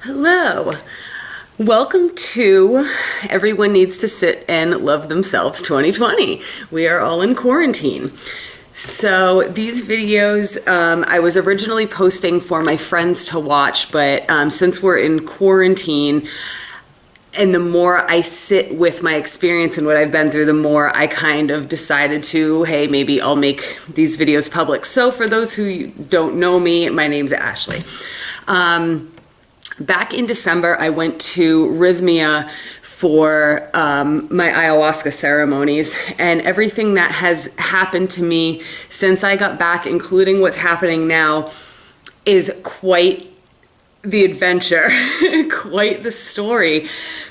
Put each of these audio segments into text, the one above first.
Hello. Welcome to Everyone Needs to Sit and Love Themselves 2020. We are all in quarantine. So these videos I was originally posting for my friends to watch, but since we're in quarantine, and the more I sit with my experience and what I've been through, the more I kind of decided to, hey, maybe I'll make these videos public. So for those who don't know me, my name's Ashley. Back in December, I went to Rythmia for my ayahuasca ceremonies, and everything that has happened to me since I got back, including what's happening now, is quite the adventure, quite the story,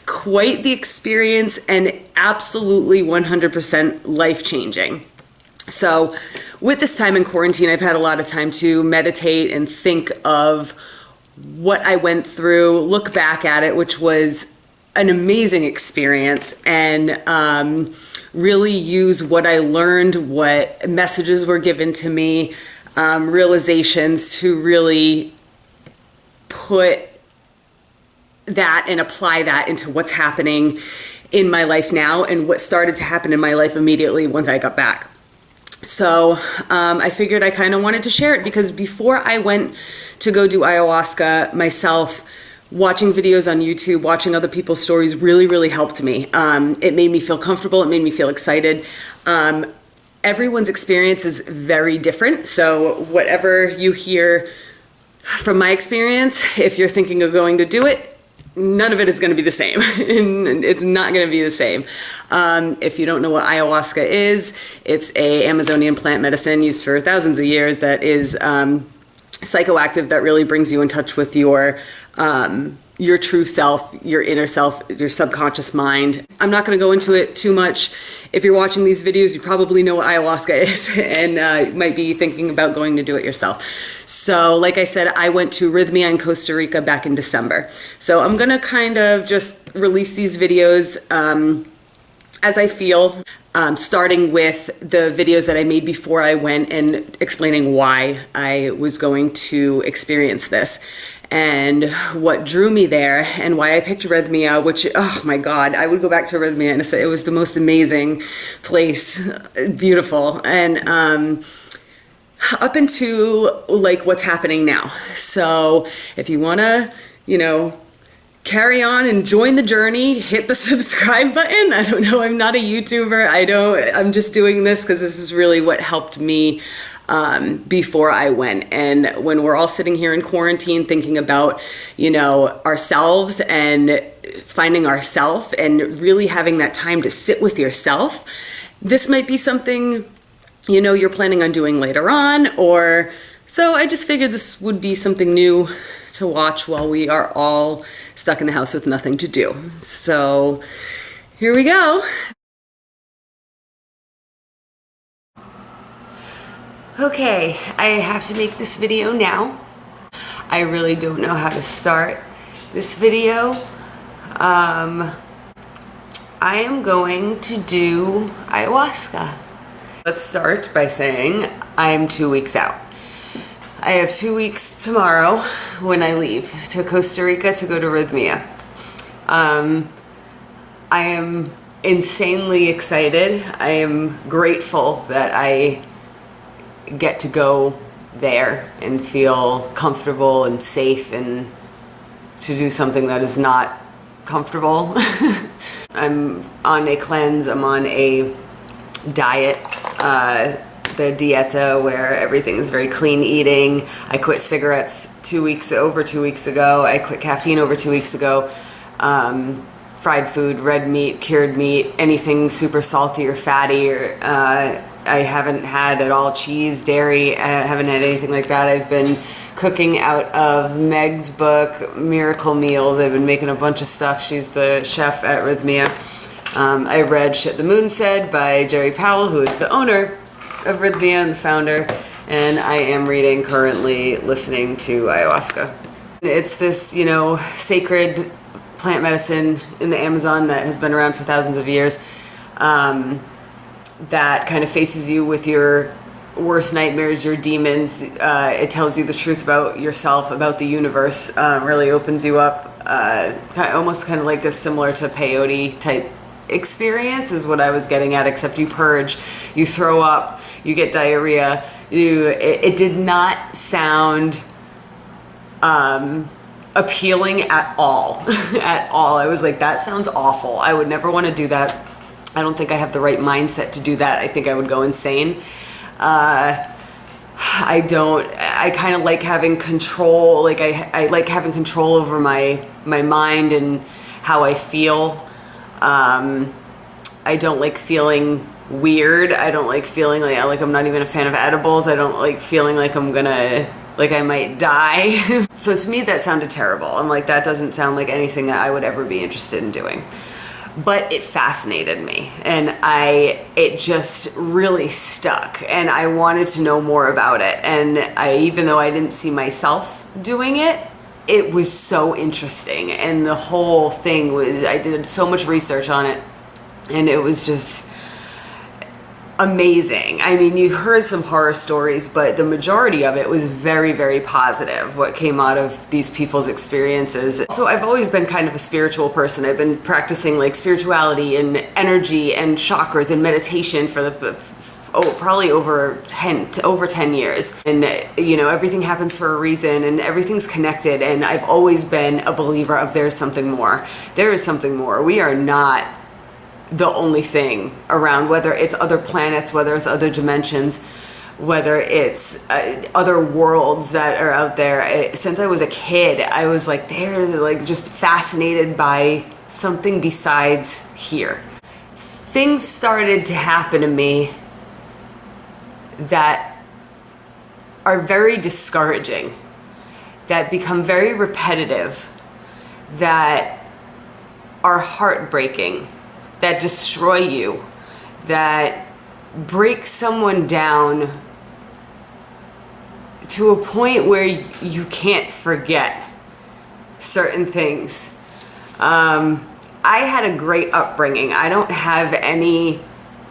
quite the experience, and absolutely 100% life-changing. So with this time in quarantine, I've had a lot of time to meditate and think of what I went through, look back at it, which was an amazing experience, and really use what I learned, what messages were given to me, realizations to really put that and apply that into what's happening in my life now and what started to happen in my life immediately once I got back. So I figured I kind of wanted to share it because before I went to go do ayahuasca myself, watching videos on YouTube, watching other people's stories really helped me. It made me feel comfortable. It made me feel excited. Everyone's experience is very different. So whatever you hear from my experience, if you're thinking of going to do it, none of it is going to be the same. It's not going to be the same. If you don't know what ayahuasca is, it's a Amazonian plant medicine used for thousands of years that is psychoactive, that really brings you in touch with your true self, your inner self, your subconscious mind. I'm not going to go into it too much. If you're watching these videos, you probably know what ayahuasca is and might be thinking about going to do it yourself. So like I said, I went to Rythmia in Costa Rica back in December. So I'm going to kind of just release these videos as I feel, starting with the videos that I made before I went and explaining why I was going to experience this and what drew me there and why I picked Rythmia, which, oh my God, I would go back to Rythmia and say it was the most amazing place, beautiful, and up into like what's happening now. So if you wanna, carry on and join the journey, hit the subscribe button. I don't know, I'm not a YouTuber. I'm just doing this because this is really what helped me before I went. And when we're all sitting here in quarantine thinking about, ourselves and finding ourself and really having that time to sit with yourself, this might be something, you're planning on doing later on, or so I just figured this would be something new to watch while we are all stuck in the house with nothing to do. So here we go. Okay, I have to make this video now. I really don't know how to start this video. I am going to do ayahuasca. Let's start by saying I'm 2 weeks out. I have 2 weeks tomorrow when I leave to Costa Rica to go to Rythmia. I am insanely excited. I am grateful that I get to go there and feel comfortable and safe and to do something that is not comfortable. I'm on a cleanse. I'm on a diet. The dieta where everything is very clean eating. I quit cigarettes over 2 weeks ago. I quit caffeine over 2 weeks ago. Fried food, red meat, cured meat, anything super salty or fatty, or I haven't had at all cheese, dairy. I haven't had anything like that. I've been cooking out of Meg's book, Miracle Meals. I've been making a bunch of stuff. She's the chef at Rythmia. I read Shit the Moon Said by Jerry Powell, who is the owner of Rythmia and the founder, and I am listening to ayahuasca. It's this, sacred plant medicine in the Amazon that has been around for thousands of years, that kind of faces you with your worst nightmares, your demons. It tells you the truth about yourself, about the universe. Really opens you up. Almost kind of like a similar to peyote type experience is what I was getting at, except you purge, you throw up, you get diarrhea. It did not sound appealing at all. At all. I was like, that sounds awful. I would never want to do that. I don't think I have the right mindset to do that. I think I would go insane. I kind of like having control. Like I like having control over my mind and how I feel. I don't like feeling weird. I don't like feeling like I'm not even a fan of edibles. I don't like feeling like I might die. So to me that sounded terrible. I'm like, that doesn't sound like anything that I would ever be interested in doing. But it fascinated me, and it just really stuck, and I wanted to know more about it. And even though I didn't see myself doing it, it was so interesting. And the whole thing was, I did so much research on it, and it was just amazing. I mean, you heard some horror stories, but the majority of it was very, very positive, what came out of these people's experiences. So I've always been kind of a spiritual person. I've been practicing like spirituality and energy and chakras and meditation for probably over 10 years. And everything happens for a reason, and everything's connected. And I've always been a believer of there's something more. There is something more. We are not the only thing around, whether it's other planets, whether it's other dimensions, whether it's other worlds that are out there. Since I was a kid, I was like, just fascinated by something besides here. Things started to happen to me that are very discouraging, that become very repetitive, that are heartbreaking, that destroy you, that break someone down to a point where you can't forget certain things. I had a great upbringing. I don't have any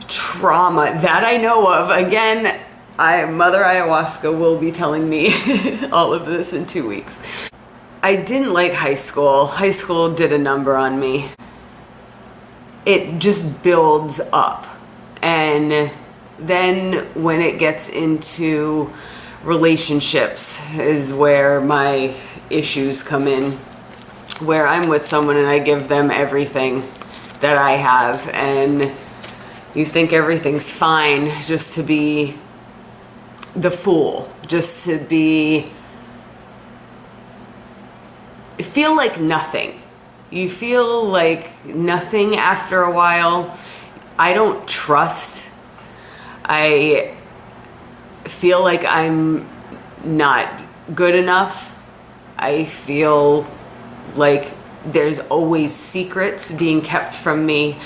trauma that I know of. Again, Mother Ayahuasca will be telling me all of this in 2 weeks. I didn't like high school. High school did a number on me. It just builds up, and then when it gets into relationships is where my issues come in, where I'm with someone and I give them everything that I have, and you think everything's fine just to be the fool, just to feel like nothing. You feel like nothing after a while. I don't trust. I feel like I'm not good enough. I feel like there's always secrets being kept from me.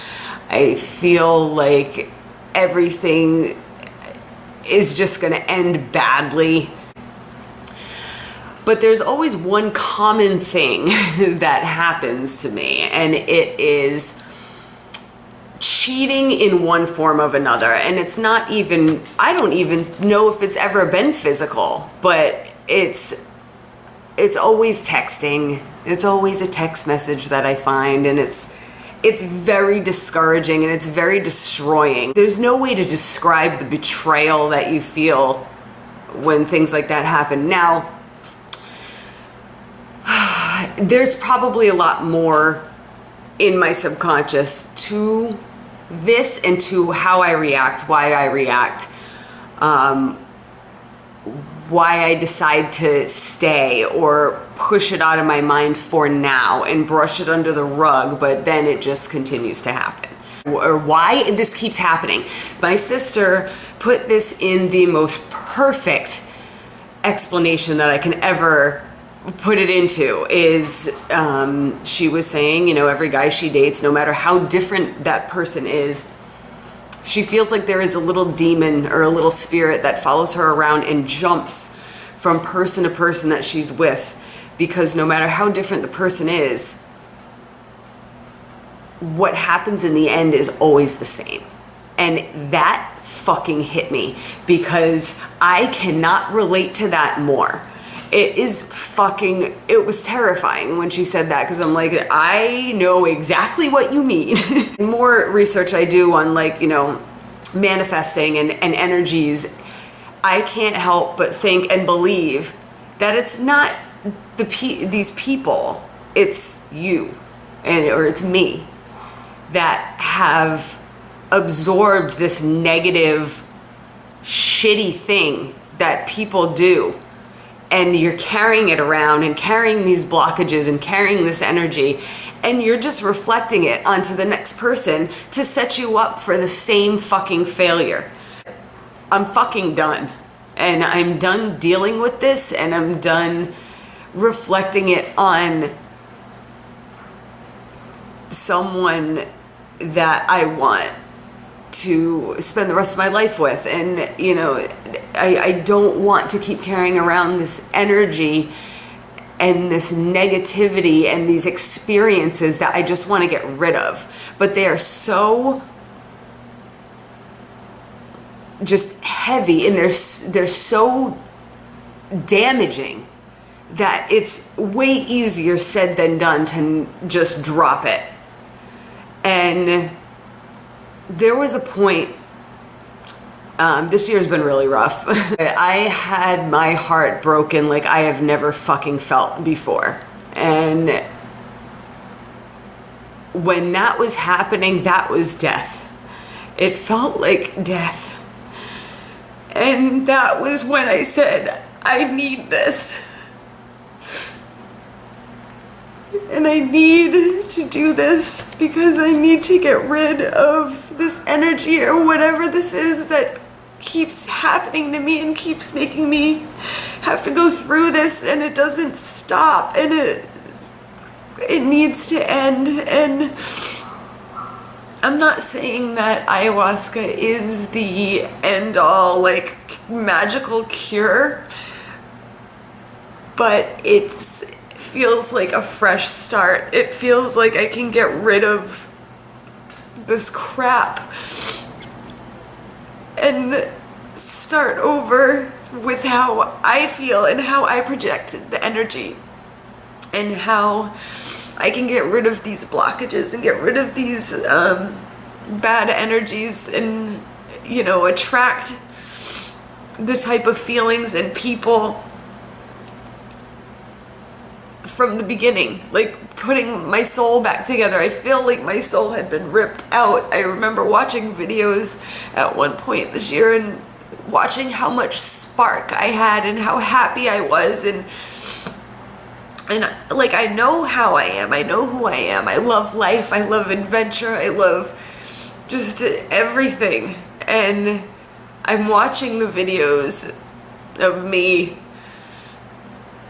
I feel like everything is just going to end badly. But there's always one common thing that happens to me, and it is cheating in one form of another. And it's not even, I don't even know if it's ever been physical, but it's always texting. It's always a text message that I find, and it's very discouraging and it's very destroying. There's no way to describe the betrayal that you feel when things like that happen. Now, there's probably a lot more in my subconscious to this and to how I react, why I react, why I decide to stay or push it out of my mind for now and brush it under the rug, but then it just continues to happen. Or why this keeps happening. My sister put this in the most perfect explanation that I can ever put it into is she was saying, every guy she dates, no matter how different that person is, she feels like there is a little demon or a little spirit that follows her around and jumps from person to person that she's with, because no matter how different the person is, what happens in the end is always the same. And that fucking hit me because I cannot relate to that more. It was terrifying when she said that, because I'm like, I know exactly what you mean. More research I do on, like, you know, manifesting and energies, I can't help but think and believe that it's not these people, it's you or it's me that have absorbed this negative, shitty thing that people do. And you're carrying it around and carrying these blockages and carrying this energy, and you're just reflecting it onto the next person to set you up for the same fucking failure. I'm fucking done. And I'm done dealing with this, and I'm done reflecting it on someone that I want to spend the rest of my life with. And, you know, I don't want to keep carrying around this energy and this negativity and these experiences that I just want to get rid of. But they are so just heavy, and they're so damaging that it's way easier said than done to just drop it. And there was a point, this year's been really rough. I had my heart broken like I have never fucking felt before. And when that was happening, that was death. It felt like death. And that was when I said, I need this. And I need to do this because I need to get rid of this energy or whatever this is that keeps happening to me and keeps making me have to go through this, and it doesn't stop, and it needs to end. And I'm not saying that ayahuasca is the end all, like, magical cure, but it feels like a fresh start. It feels like I can get rid of this crap and start over with how I feel and how I project the energy, and how I can get rid of these blockages and get rid of these bad energies, and, you know, attract the type of feelings and people from the beginning, like putting my soul back together. I feel like my soul had been ripped out. I remember watching videos at one point this year and watching how much spark I had and how happy I was, and like, I know how I am. I know who I am. I love life. I love adventure. I love just everything. And I'm watching the videos of me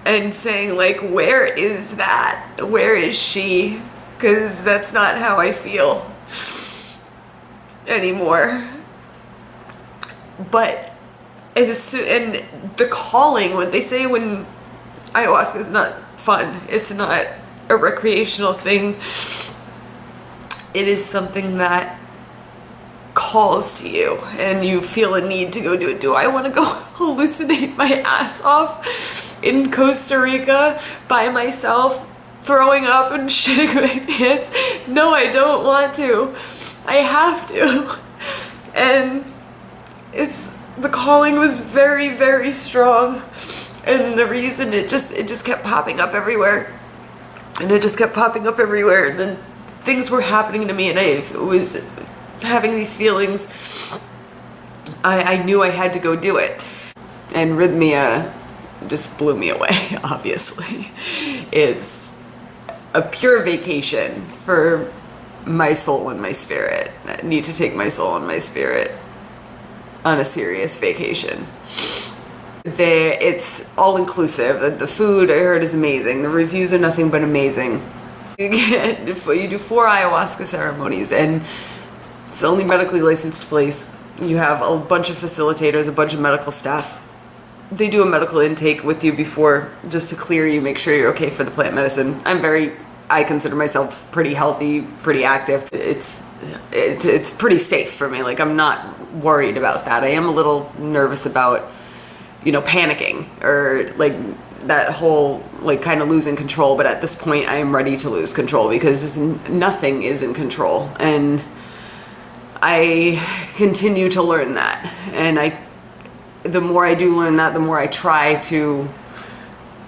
and saying, like, where is that? Where is she? Because that's not how I feel anymore. But and the calling, what they say when ayahuasca is not fun, it's not a recreational thing, it is something that calls to you and you feel a need to go do it. Do I want to go hallucinate my ass off in Costa Rica by myself, throwing up and shitting my pants? No, I don't want to. I have to. And the calling was very, very strong. And the reason it just kept popping up everywhere. And it just kept popping up everywhere. And then things were happening to me, and I was having these feelings. I knew I had to go do it. And Rythmia just blew me away, obviously. It's a pure vacation for my soul and my spirit. I need to take my soul and my spirit on a serious vacation. It's all inclusive. The food, I heard, is amazing. The reviews are nothing but amazing. You do 4 ayahuasca ceremonies, and it's the only medically licensed place. You have a bunch of facilitators, a bunch of medical staff. They do a medical intake with you before, just to clear you, make sure you're okay for the plant medicine. I'm very I consider myself pretty healthy, pretty active. It's pretty safe for me. Like, I'm not worried about that. I am a little nervous about, panicking or like that whole like kind of losing control. But at this point, I am ready to lose control because nothing is in control, and I continue to learn that. And the more I do learn that, the more I try to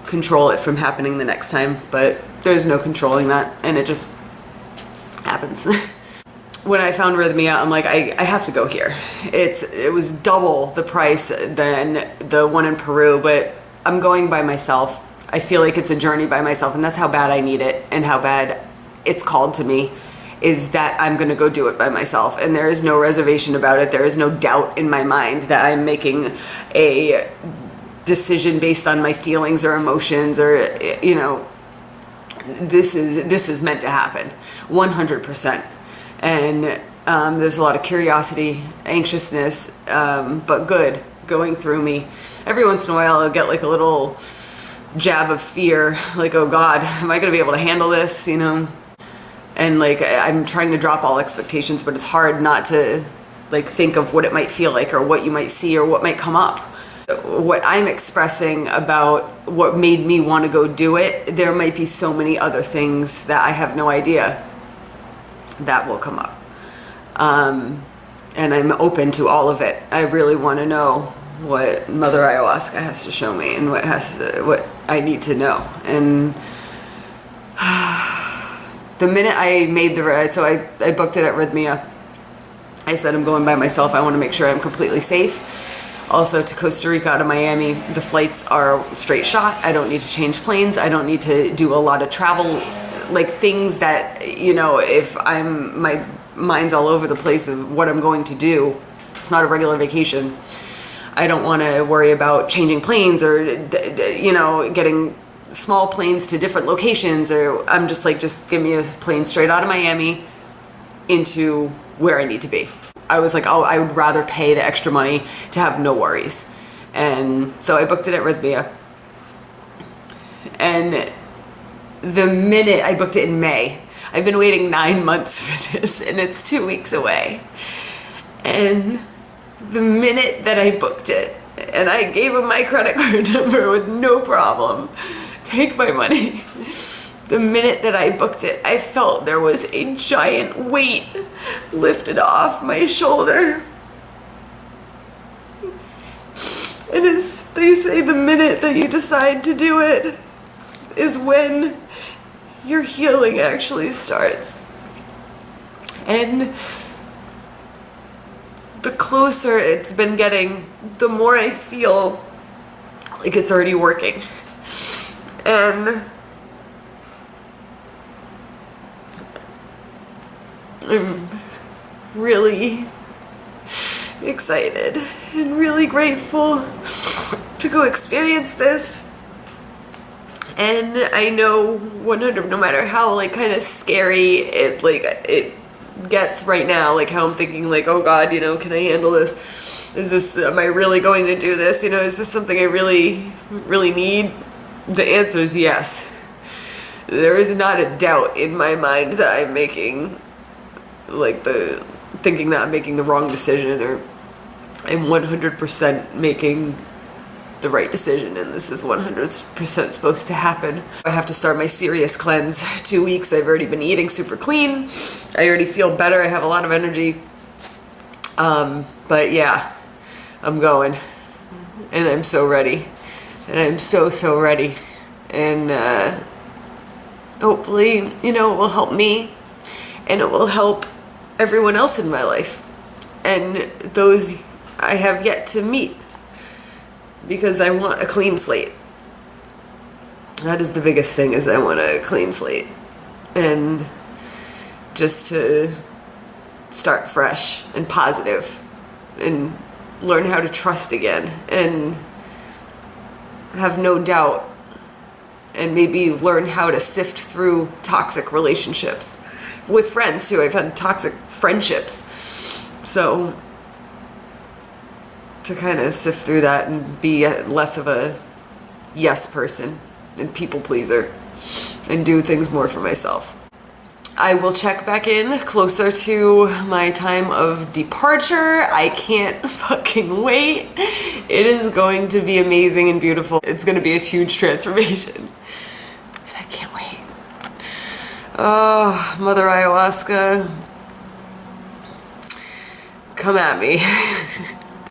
control it from happening the next time. But there's no controlling that, and it just happens. When I found Rythmia, I'm like, I have to go here. It was double the price than the one in Peru, but I'm going by myself. I feel like it's a journey by myself, and that's how bad I need it and how bad it's called to me, is that I'm gonna go do it by myself. And there is no reservation about it. There is no doubt in my mind that I'm making a decision based on my feelings or emotions or, this is meant to happen 100%. And there's a lot of curiosity, anxiousness, but good going through me. Every once in a while I'll get like a little jab of fear, like, oh God, am I gonna be able to handle this, And like, I'm trying to drop all expectations, but it's hard not to like think of what it might feel like or what you might see or what might come up. What I'm expressing about what made me want to go do it, there might be so many other things that I have no idea that will come up. And I'm open to all of it. I really want to know what Mother Ayahuasca has to show me and what I need to know. And the minute I made so I booked it at Rythmia. I said, I'm going by myself. I want to make sure I'm completely safe. Also, to Costa Rica to Miami, the flights are straight shot. I don't need to change planes. I don't need to do a lot of travel, like things that, if my mind's all over the place of what I'm going to do. It's not a regular vacation. I don't want to worry about changing planes or, getting small planes to different locations. Or I'm just like, just give me a plane straight out of Miami into where I need to be. I was like, oh, I would rather pay the extra money to have no worries. And so I booked it at Rythmia. And the minute I booked it in May, I've been waiting 9 months for this, and it's 2 weeks away. And the minute that I booked it, and I gave him my credit card number with no problem, take my money. The minute that I booked it, I felt there was a giant weight lifted off my shoulder. And as they say, the minute that you decide to do it is when your healing actually starts. And the closer it's been getting, the more I feel like it's already working. And I'm really excited and really grateful to go experience this. And I know 100, no matter how like kind of scary it gets right now, like how I'm thinking like, oh God, can I handle this? Am I really going to do this? Is this something I really, really need? The answer is yes. There is not a doubt in my mind that I'm making thinking that I'm making the wrong decision, or I'm 100% making the right decision, and this is 100% supposed to happen. I have to start my serious cleanse. 2 weeks, I've already been eating super clean. I already feel better. I have a lot of energy. But yeah, I'm going, and I'm so ready, and I'm so ready. And hopefully, it will help me, and it will help everyone else in my life, and those I have yet to meet, because I want a clean slate. That is the biggest thing, is I want a clean slate, and just to start fresh and positive and learn how to trust again and have no doubt, and maybe learn how to sift through toxic relationships with friends too. I've had toxic friendships, so to kind of sift through that and be less of a yes person and people pleaser. and do things more for myself. I will check back in closer to my time of departure. I can't fucking wait. It is going to be amazing and beautiful. It's going to be a huge transformation. And I can't wait. Oh, Mother Ayahuasca, come at me.